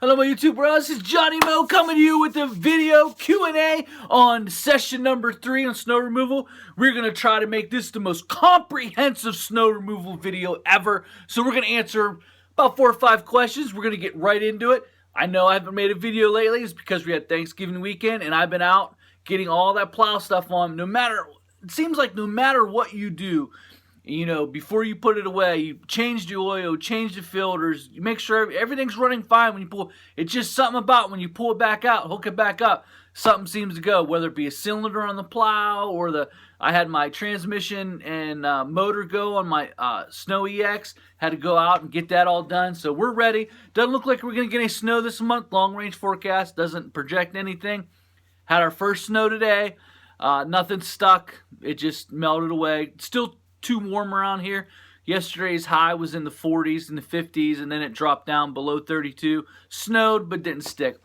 Hello my YouTube bros, this is Johnny Mo coming to you with a video Q&A on session number 3 on snow removal. We're going to try to make this the most comprehensive snow removal video ever. So we're going to answer about 4 or 5 questions. We're going to get right into it. I know I haven't made a video lately. It's because we had Thanksgiving weekend and I've been out getting all that plow stuff on. It seems like no matter what you do, you know, before you put it away, you change the oil, change the filters, you make sure everything's running fine when you pull. It's just something about when you pull it back out, hook it back up, something seems to go, whether it be a cylinder on the plow or I had my transmission and motor go on my Snow EX, had to go out and get that all done. So we're ready. Doesn't look like we're going to get any snow this month. Long range forecast doesn't project anything. Had our first snow today. Nothing stuck. It just melted away. Still too warm around here. Yesterday's high was in the 40s and the 50s, and then it dropped down below 32. Snowed, but didn't stick.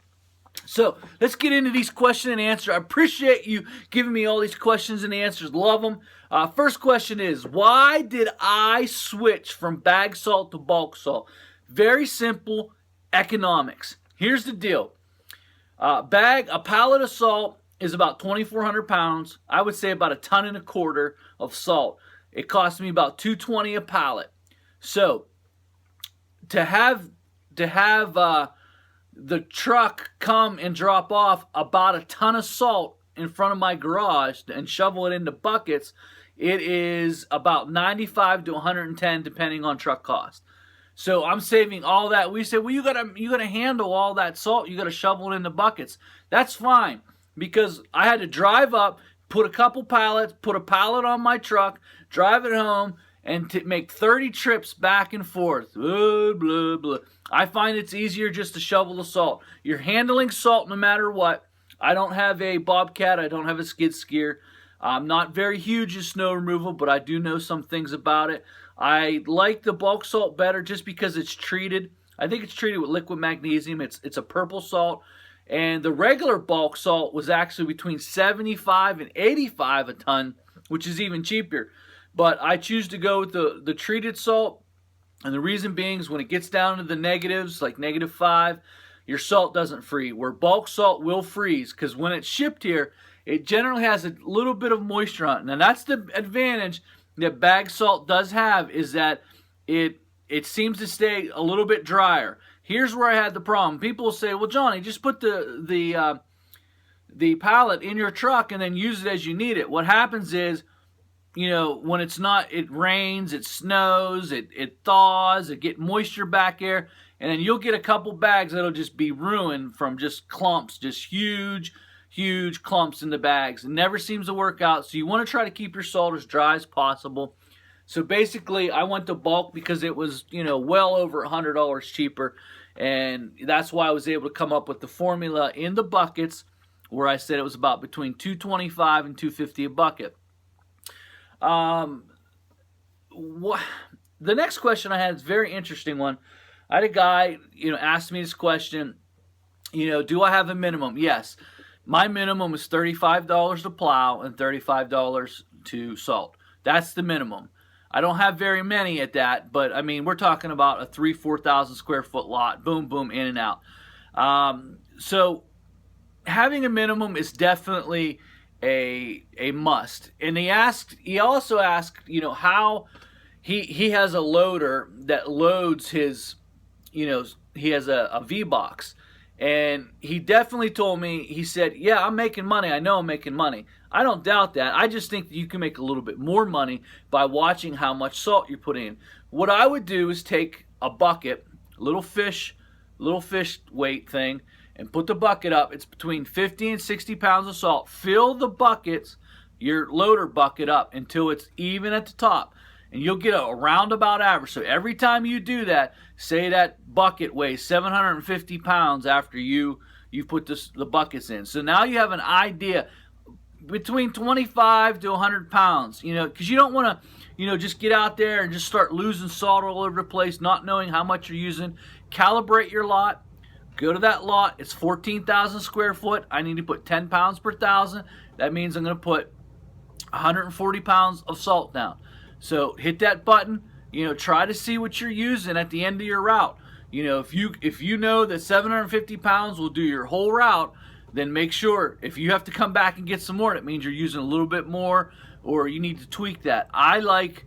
So let's get into these question and answer. I appreciate you giving me all these questions and answers. Love them. First question is, why did I switch from bag salt to bulk salt? Very simple, economics. Here's the deal. A pallet of salt is about 2,400 pounds. I would say about 1.25 tons of salt. It cost me about $2.20 a pallet. So to have the truck come and drop off about 1 ton of salt in front of my garage and shovel it into buckets, it is about $95 to $110 depending on truck cost. So I'm saving all that. We said, well, you gotta handle all that salt. You gotta shovel it into buckets. That's fine, because I had to drive up, put a couple pallets, put a pallet on my truck, drive it home, and to make 30 trips back and forth. Blah, blah, blah. I find it's easier just to shovel the salt. You're handling salt no matter what. I don't have a Bobcat. I don't have a skid steer. I'm not very huge in snow removal, but I do know some things about it. I like the bulk salt better just because it's treated. I think it's treated with liquid magnesium. It's a purple salt. And the regular bulk salt was actually between 75 and 85 a ton, which is even cheaper. But I choose to go with the treated salt. And the reason being is when it gets down to the negatives, like -5, your salt doesn't freeze. Where bulk salt will freeze, because when it's shipped here, it generally has a little bit of moisture on it. And that's the advantage that bag salt does have, is that it seems to stay a little bit drier. Here's where I had the problem. People will say, well, Johnny, just put the pallet in your truck and then use it as you need it. What happens is, you know, when it's not, it rains, it snows, it thaws, it get moisture back there, and then you'll get a couple bags that'll just be ruined from just clumps, just huge clumps in the bags. It never seems to work out, so you want to try to keep your salt as dry as possible. So basically, I went to bulk because it was, you know, well over $100 cheaper, and that's why I was able to come up with the formula in the buckets, where I said it was about between $2.25 and $2.50 a bucket. The next question I had is a very interesting one. I had a guy, you know, ask me this question, you know, do I have a minimum? Yes. My minimum is $35 to plow and $35 to salt. That's the minimum. I don't have very many at that, but I mean, we're talking about a 3,000-4,000 square foot lot. Boom, boom, in and out. So having a minimum is definitely a must. And he also asked, you know, how he has a loader that loads his, you know, he has a V-box. And he definitely told me, he said, yeah, I'm making money. I know I'm making money. I don't doubt that. I just think that you can make a little bit more money by watching how much salt you're putting in. What I would do is take a bucket, little fish weight thing, and put the bucket up. It's between 50 and 60 pounds of salt. Fill the buckets, your loader bucket up, until it's even at the top. And you'll get a roundabout average. So every time you do that, say that bucket weighs 750 pounds after you put the buckets in. So now you have an idea between 25 to 100 pounds, you know, because you don't want to, you know, just get out there and just start losing salt all over the place, not knowing how much you're using. Calibrate your lot. Go to that lot. It's 14,000 square foot. I need to put 10 pounds per thousand. That means I'm going to put 140 pounds of salt down. So hit that button, you know, try to see what you're using at the end of your route. You know, if you know that 750 pounds will do your whole route, then make sure if you have to come back and get some more, it means you're using a little bit more, or you need to tweak that. I like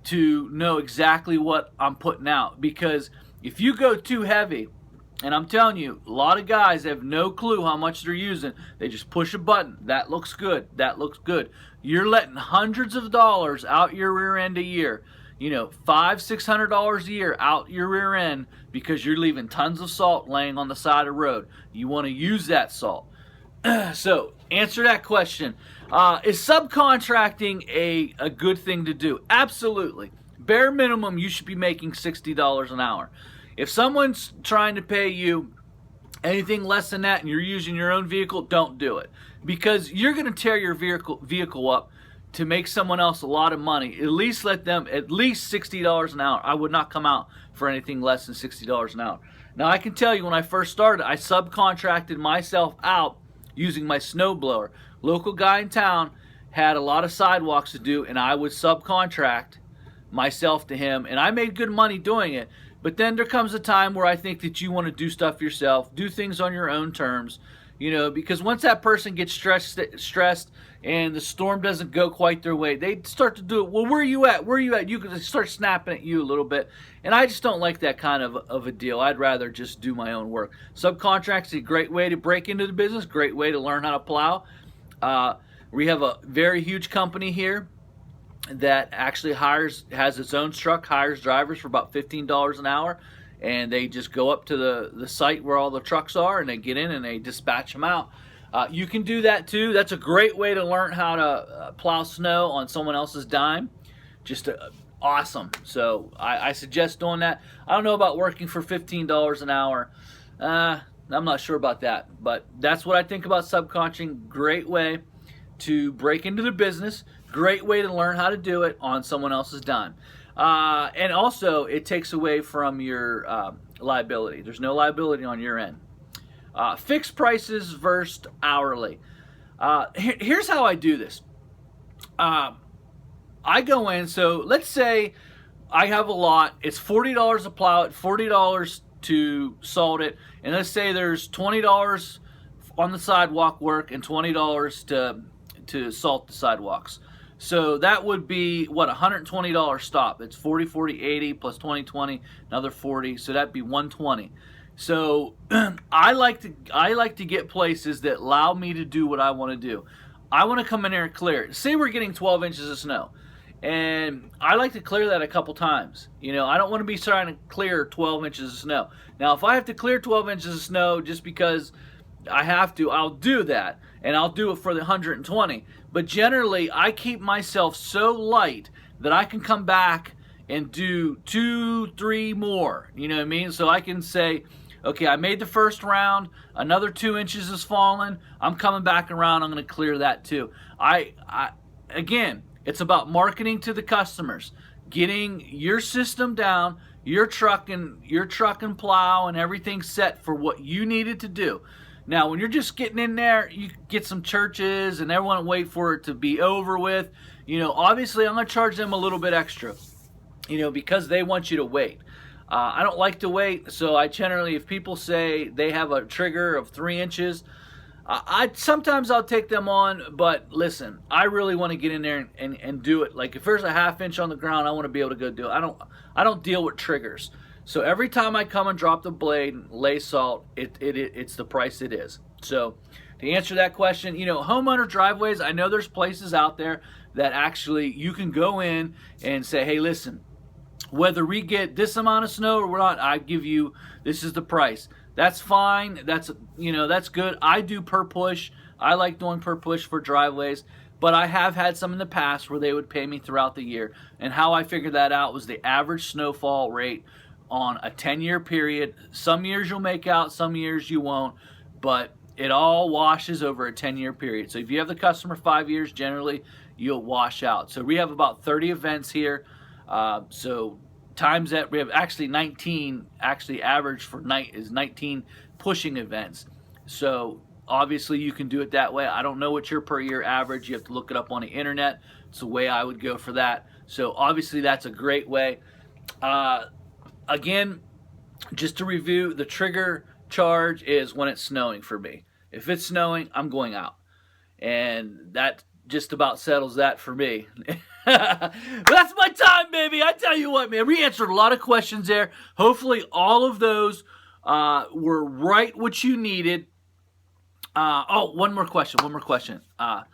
to know exactly what I'm putting out, because if you go too heavy, and I'm telling you, a lot of guys have no clue how much they're using. They just push a button. That looks good. That looks good. You're letting hundreds of dollars out your rear end a year. You know, $500-600 a year out your rear end because you're leaving tons of salt laying on the side of the road. You want to use that salt. So, answer that question. Is subcontracting a good thing to do? Absolutely. Bare minimum, you should be making $60 an hour. If someone's trying to pay you anything less than that and you're using your own vehicle, don't do it. Because you're going to tear your vehicle up to make someone else a lot of money. At least let them at least $60 an hour. I would not come out for anything less than $60 an hour. Now, I can tell you, when I first started, I subcontracted myself out using my snowblower. Local guy in town had a lot of sidewalks to do, and I would subcontract myself to him, and I made good money doing it. But then there comes a time where I think that you want to do stuff yourself, do things on your own terms, you know, because once that person gets stressed and the storm doesn't go quite their way, they start to do it. Well, where are you at? Where are you at? You can start snapping at you a little bit. And I just don't like that kind of a deal. I'd rather just do my own work. Subcontracting is a great way to break into the business, great way to learn how to plow. We have a very huge company here that actually has its own truck, hires drivers for about $15 an hour, and they just go up to the site where all the trucks are, and they get in and they dispatch them out. You can do that too. That's a great way to learn how to plow snow on someone else's dime. Just awesome. So I suggest doing that. I don't know about working for $15 an hour. I'm not sure about that, but that's what I think about subcontracting. Great way to break into the business. Great way to learn how to do it on someone else's dime. And also, it takes away from your liability. There's no liability on your end. Fixed prices versus hourly. Here's how I do this. I go in, so let's say I have a lot. It's $40 to plow it, $40 to salt it, and let's say there's $20 on the sidewalk work and $20 to salt the sidewalks. So that would be, what, $120 stop. It's 40, 40, 80 plus 20, 20, another 40. So that'd be 120. So I like to get places that allow me to do what I want to do. I want to come in there and clear it. Say we're getting 12 inches of snow, and I like to clear that a couple times. You know, I don't want to be trying to clear 12 inches of snow. Now, if I have to clear 12 inches of snow just because I have to, I'll do that, and I'll do it for the 120. But generally, I keep myself so light that I can come back and do 2, 3 more. You know what I mean? So I can say, okay, I made the first round, another 2 inches is falling, I'm coming back around, I'm going to clear that too. Again, it's about marketing to the customers, getting your system down, your truck and plow and everything set for what you needed to do. Now, when you're just getting in there, you get some churches and everyone wait for it to be over with. You know, obviously I'm going to charge them a little bit extra, you know, because they want you to wait. I don't like to wait, so I generally, if people say they have a trigger of 3 inches, sometimes I'll take them on, but listen, I really want to get in there and do it. Like if there's a ½ inch on the ground, I want to be able to go do it. I don't deal with triggers. So every time I come and drop the blade and lay salt, it's the price it is. So to answer that question, you know, homeowner driveways, I know there's places out there that actually you can go in and say, hey, listen, whether we get this amount of snow or not, I give you, this is the price. That's fine. That's, you know, that's good. I do per push. I like doing per push for driveways, but I have had some in the past where they would pay me throughout the year. And how I figured that out was the average snowfall rate on a 10-year period. Some years you'll make out, some years you won't, but it all washes over a 10-year period. So if you have the customer 5 years, generally you'll wash out. So we have about 30 events here. So times that, we have actually 19, actually average for night is 19 pushing events. So obviously you can do it that way. I don't know what your per year average, you have to look it up on the internet. It's the way I would go for that. So obviously that's a great way. Again, just to review, the trigger charge is when it's snowing for me. If it's snowing, I'm going out. And that just about settles that for me. That's my time, baby. I tell you what, man, we answered a lot of questions there. Hopefully all of those were right what you needed. One more question. Gotta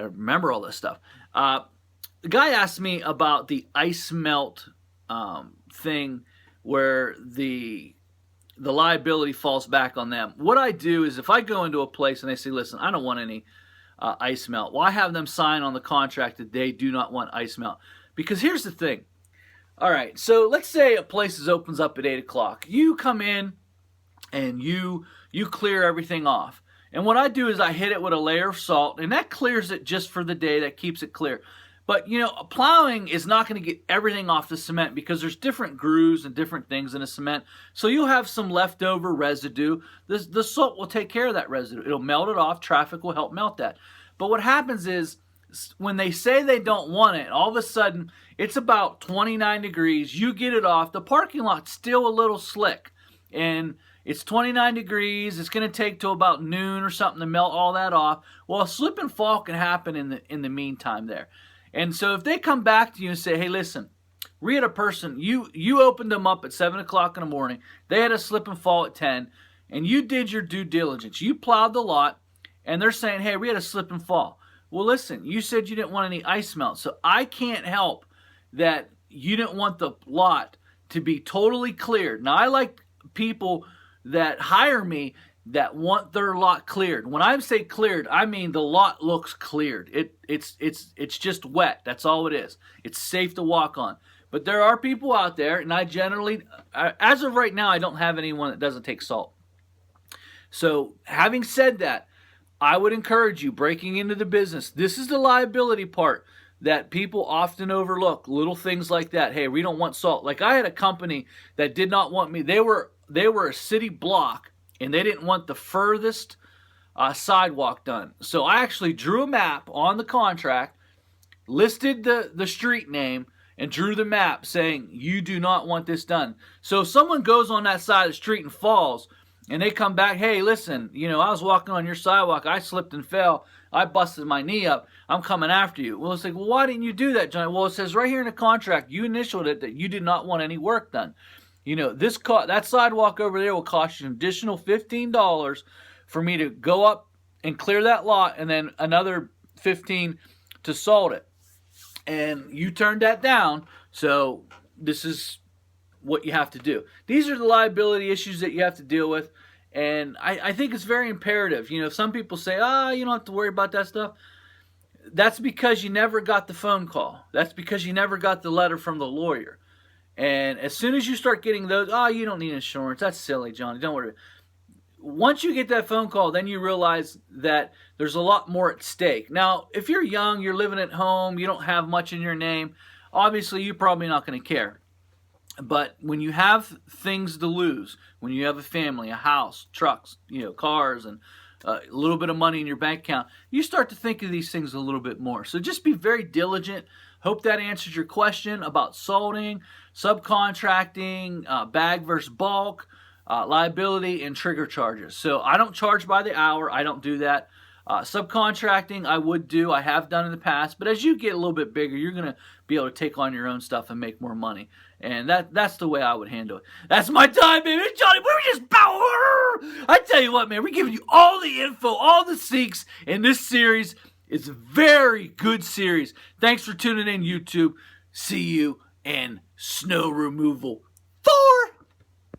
remember all this stuff. The guy asked me about the ice melt thing where the liability falls back on them. What I do is if I go into a place and they say, listen, I don't want any ice melt. Well, I have them sign on the contract that they do not want ice melt. Because here's the thing. All right, so let's say a place opens up at 8 o'clock. You come in and you clear everything off. And what I do is I hit it with a layer of salt, and that clears it just for the day. That keeps it clear. But, you know, plowing is not going to get everything off the cement because there's different grooves and different things in a cement. So you'll have some leftover residue. The salt will take care of that residue. It'll melt it off. Traffic will help melt that. But what happens is when they say they don't want it, all of a sudden it's about 29 degrees. You get it off. The parking lot's still a little slick. And it's 29 degrees. It's going to take till about noon or something to melt all that off. Well, a slip and fall can happen in the meantime there. And so if they come back to you and say, hey, listen, we had a person, you opened them up at 7 o'clock in the morning. They had a slip and fall at 10, and you did your due diligence. You plowed the lot, and they're saying, hey, we had a slip and fall. Well, listen, you said you didn't want any ice melt, so I can't help that you didn't want the lot to be totally cleared. Now, I like people that hire me that want their lot cleared. When I say cleared, I mean the lot looks cleared. It's just wet. That's all it is. It's safe to walk on. But there are people out there, and I generally, as of right now, I don't have anyone that doesn't take salt. So having said that, I would encourage you breaking into the business. This is the liability part that people often overlook. Little things like that. Hey, we don't want salt. Like I had a company that did not want me. They were a city block, and they didn't want the furthest sidewalk done. So I actually drew a map on the contract, listed the street name, and drew the map saying, you do not want this done. So if someone goes on that side of the street and falls, and they come back, hey, listen, you know, I was walking on your sidewalk, I slipped and fell, I busted my knee up, I'm coming after you. Well, it's like, well, why didn't you do that, Johnny? Well, it says right here in the contract, you initialed it that you did not want any work done. You know, that sidewalk over there will cost you an additional $15 for me to go up and clear that lot, and then another $15 to salt it. And you turned that down, so this is what you have to do. These are the liability issues that you have to deal with, and I think it's very imperative. You know, some people say, you don't have to worry about that stuff. That's because you never got the phone call. That's because you never got the letter from the lawyer. And as soon as you start getting those, you don't need insurance. That's silly, Johnny. Don't worry. Once you get that phone call, then you realize that there's a lot more at stake. Now, if you're young, you're living at home, you don't have much in your name, obviously you're probably not going to care. But when you have things to lose, when you have a family, a house, trucks, you know, cars, and a little bit of money in your bank account, you start to think of these things a little bit more. So just be very diligent. Hope that answers your question about salting, subcontracting, bag versus bulk, liability, and trigger charges. So I don't charge by the hour. I don't do that. Subcontracting I would do. I have done in the past. But as you get a little bit bigger, you're going to be able to take on your own stuff and make more money. And that's the way I would handle it. That's my time, baby. Johnny, we were just power. I tell you what, man, we're giving you all the info, all the seeks in this series. It's a very good series. Thanks for tuning in, YouTube. See you in snow removal